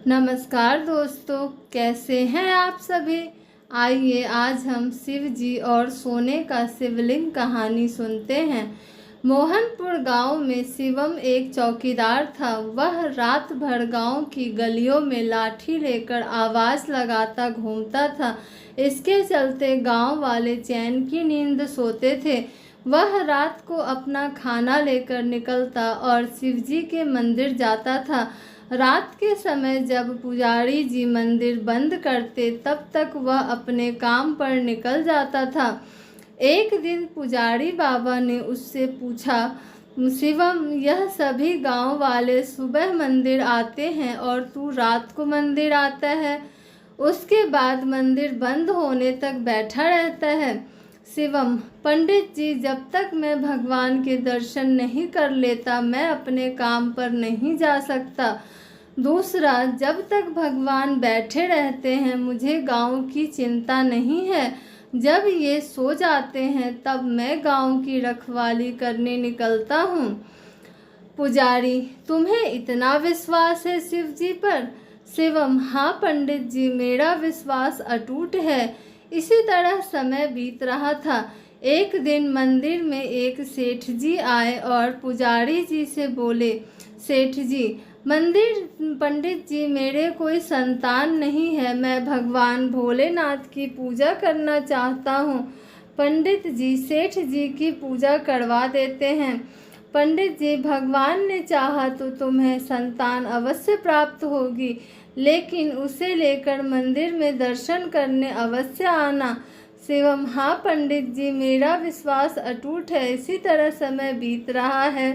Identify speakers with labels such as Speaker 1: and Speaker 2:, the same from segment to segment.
Speaker 1: नमस्कार दोस्तों, कैसे हैं आप सभी। आइए आज हम शिव जी और सोने का शिवलिंग कहानी सुनते हैं। मोहनपुर गांव में शिवम एक चौकीदार था। वह रात भर गांव की गलियों में लाठी लेकर आवाज़ लगाता घूमता था। इसके चलते गांव वाले चैन की नींद सोते थे। वह रात को अपना खाना लेकर निकलता और शिवजी के मंदिर जाता था। रात के समय जब पुजारी जी मंदिर बंद करते तब तक वह अपने काम पर निकल जाता था। एक दिन पुजारी बाबा ने उससे पूछा, शिवम, यह सभी गांव वाले सुबह मंदिर आते हैं और तू रात को मंदिर आता है, उसके बाद मंदिर बंद होने तक बैठा रहता है। शिवम, पंडित जी, जब तक मैं भगवान के दर्शन नहीं कर लेता मैं अपने काम पर नहीं जा सकता। दूसरा, जब तक भगवान बैठे रहते हैं मुझे गांव की चिंता नहीं है। जब ये सो जाते हैं तब मैं गांव की रखवाली करने निकलता हूँ। पुजारी, तुम्हें इतना विश्वास है शिव जी पर? शिवम, हाँ पंडित जी, मेरा विश्वास अटूट है। इसी तरह समय बीत रहा था। एक दिन मंदिर में एक सेठ जी आए और पुजारी जी से बोले, सेठ जी, पंडित जी, मेरे कोई संतान नहीं है। मैं भगवान भोलेनाथ की पूजा करना चाहता हूँ। पंडित जी सेठ जी की पूजा करवा देते हैं। पंडित जी, भगवान ने चाहा तो तुम्हें संतान अवश्य प्राप्त होगी, लेकिन उसे लेकर मंदिर में दर्शन करने अवश्य आना। शिवम, हाँ पंडित जी, मेरा विश्वास अटूट है। इसी तरह समय बीत रहा है।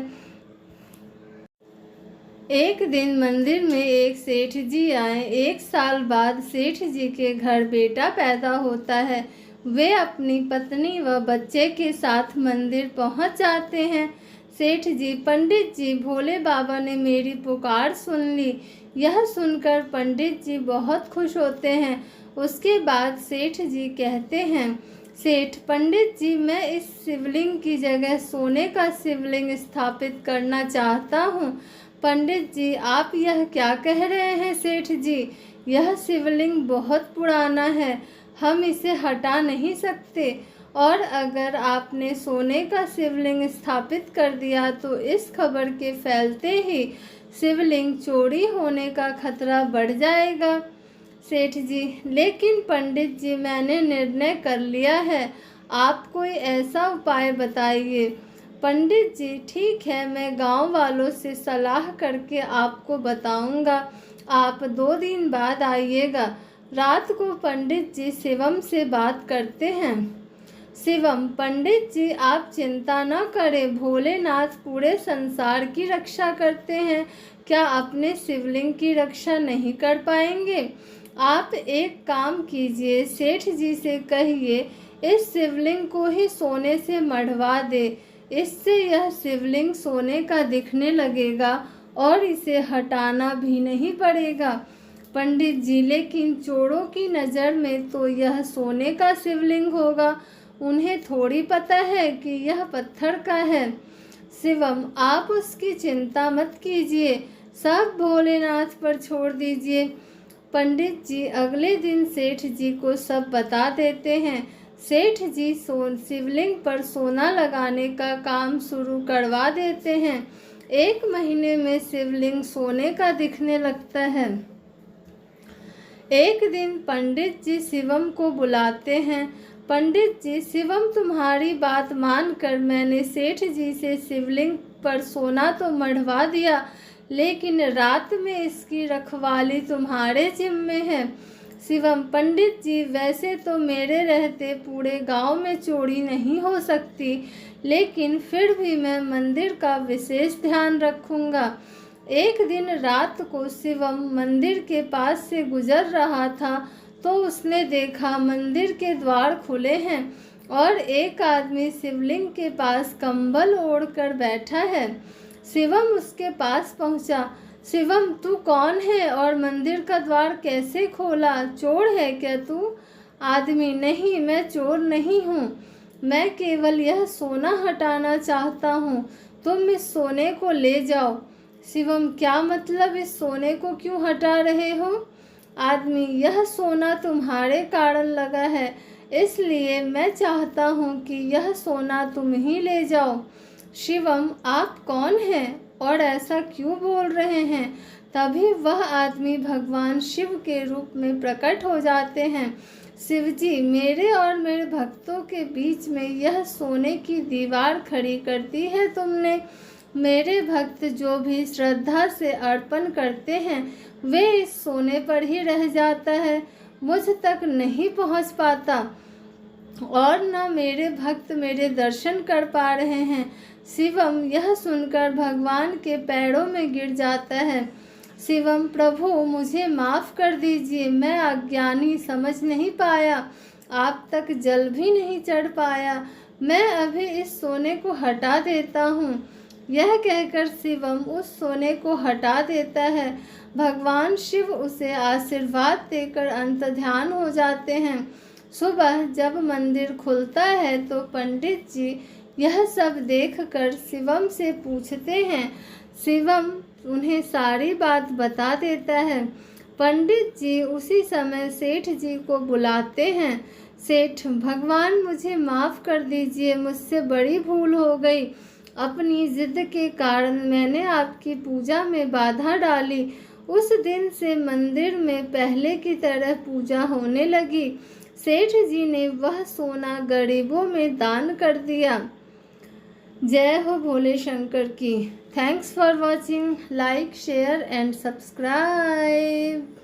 Speaker 1: एक दिन मंदिर में एक सेठ जी आए। 1 साल बाद सेठ जी के घर बेटा पैदा होता है। वे अपनी पत्नी व बच्चे के साथ मंदिर पहुंच जाते हैं। सेठ जी, पंडित जी, भोले बाबा ने मेरी पुकार सुन ली। यह सुनकर पंडित जी बहुत खुश होते हैं। उसके बाद सेठ जी कहते हैं, सेठ पंडित जी, मैं इस शिवलिंग की जगह सोने का शिवलिंग स्थापित करना चाहता हूँ। पंडित जी, आप यह क्या कह रहे हैं सेठ जी? यह शिवलिंग बहुत पुराना है, हम इसे हटा नहीं सकते। और अगर आपने सोने का शिवलिंग स्थापित कर दिया तो इस खबर के फैलते ही शिवलिंग चोरी होने का खतरा बढ़ जाएगा। सेठ जी, लेकिन पंडित जी, मैंने निर्णय कर लिया है, आप कोई ऐसा उपाय बताइए। पंडित जी, ठीक है, मैं गांव वालों से सलाह करके आपको बताऊंगा। आप 2 दिन बाद आइएगा। रात को पंडित जी शिवम से बात करते हैं। शिवम, पंडित जी, आप चिंता न करें, भोलेनाथ पूरे संसार की रक्षा करते हैं। क्या अपने शिवलिंग की रक्षा नहीं कर पाएंगे? आप एक काम कीजिए, सेठ जी से कहिए इस शिवलिंग को ही सोने से मढ़वा दे। इससे यह शिवलिंग सोने का दिखने लगेगा और इसे हटाना भी नहीं पड़ेगा। पंडित जी, लेकिन चोरों की नज़र में तो यह सोने का शिवलिंग होगा, उन्हें थोड़ी पता है कि यह पत्थर का है। शिवम, आप उसकी चिंता मत कीजिए, सब भोलेनाथ पर छोड़ दीजिए। पंडित जी अगले दिन सेठ जी को सब बता देते हैं। सेठ जी शिवलिंग पर सोना लगाने का काम शुरू करवा देते हैं। 1 महीने में शिवलिंग सोने का दिखने लगता है। एक दिन पंडित जी शिवम को बुलाते हैं। पंडित जी, शिवम, तुम्हारी बात मानकर मैंने सेठ जी से शिवलिंग पर सोना तो मढ़वा दिया, लेकिन रात में इसकी रखवाली तुम्हारे जिम्मे है। शिवम, पंडित जी, वैसे तो मेरे रहते पूरे गांव में चोरी नहीं हो सकती, लेकिन फिर भी मैं मंदिर का विशेष ध्यान रखूंगा। एक दिन रात को शिवम मंदिर के पास से गुजर रहा था तो उसने देखा मंदिर के द्वार खुले हैं और एक आदमी शिवलिंग के पास कंबल ओढ़कर बैठा है। शिवम उसके पास पहुंचा। शिवम, तू कौन है और मंदिर का द्वार कैसे खोला? चोर है क्या तू? आदमी, नहीं, मैं चोर नहीं हूँ, मैं केवल यह सोना हटाना चाहता हूँ, तुम इस सोने को ले जाओ। शिवम, क्या मतलब? इस सोने को क्यों हटा रहे हो? आदमी, यह सोना तुम्हारे कारण लगा है, इसलिए मैं चाहता हूँ कि यह सोना तुम ही ले जाओ। शिवम, आप कौन हैं और ऐसा क्यों बोल रहे हैं? तभी वह आदमी भगवान शिव के रूप में प्रकट हो जाते हैं। शिवजी, मेरे और मेरे भक्तों के बीच में यह सोने की दीवार खड़ी कर दी है तुमने। मेरे भक्त जो भी श्रद्धा से अर्पण करते हैं वे इस सोने पर ही रह जाता है, मुझ तक नहीं पहुंच पाता और न मेरे भक्त मेरे दर्शन कर पा रहे हैं। शिवम यह सुनकर भगवान के पैरों में गिर जाता है। शिवम, प्रभु मुझे माफ़ कर दीजिए, मैं अज्ञानी समझ नहीं पाया, आप तक जल भी नहीं चढ़ पाया, मैं अभी इस सोने को हटा देता हूँ। यह कहकर शिवम उस सोने को हटा देता है। भगवान शिव उसे आशीर्वाद देकर अंतर्ध्यान हो जाते हैं। सुबह जब मंदिर खुलता है तो पंडित जी यह सब देखकर शिवम से पूछते हैं। शिवम उन्हें सारी बात बता देता है। पंडित जी उसी समय सेठ जी को बुलाते हैं। सेठ, भगवान मुझे माफ़ कर दीजिए, मुझसे बड़ी भूल हो गई। अपनी जिद के कारण मैंने आपकी पूजा में बाधा डाली। उस दिन से मंदिर में पहले की तरह पूजा होने लगी। सेठ जी ने वह सोना गरीबों में दान कर दिया। जय हो भोले शंकर की। Thanks for watching. Like, share and subscribe.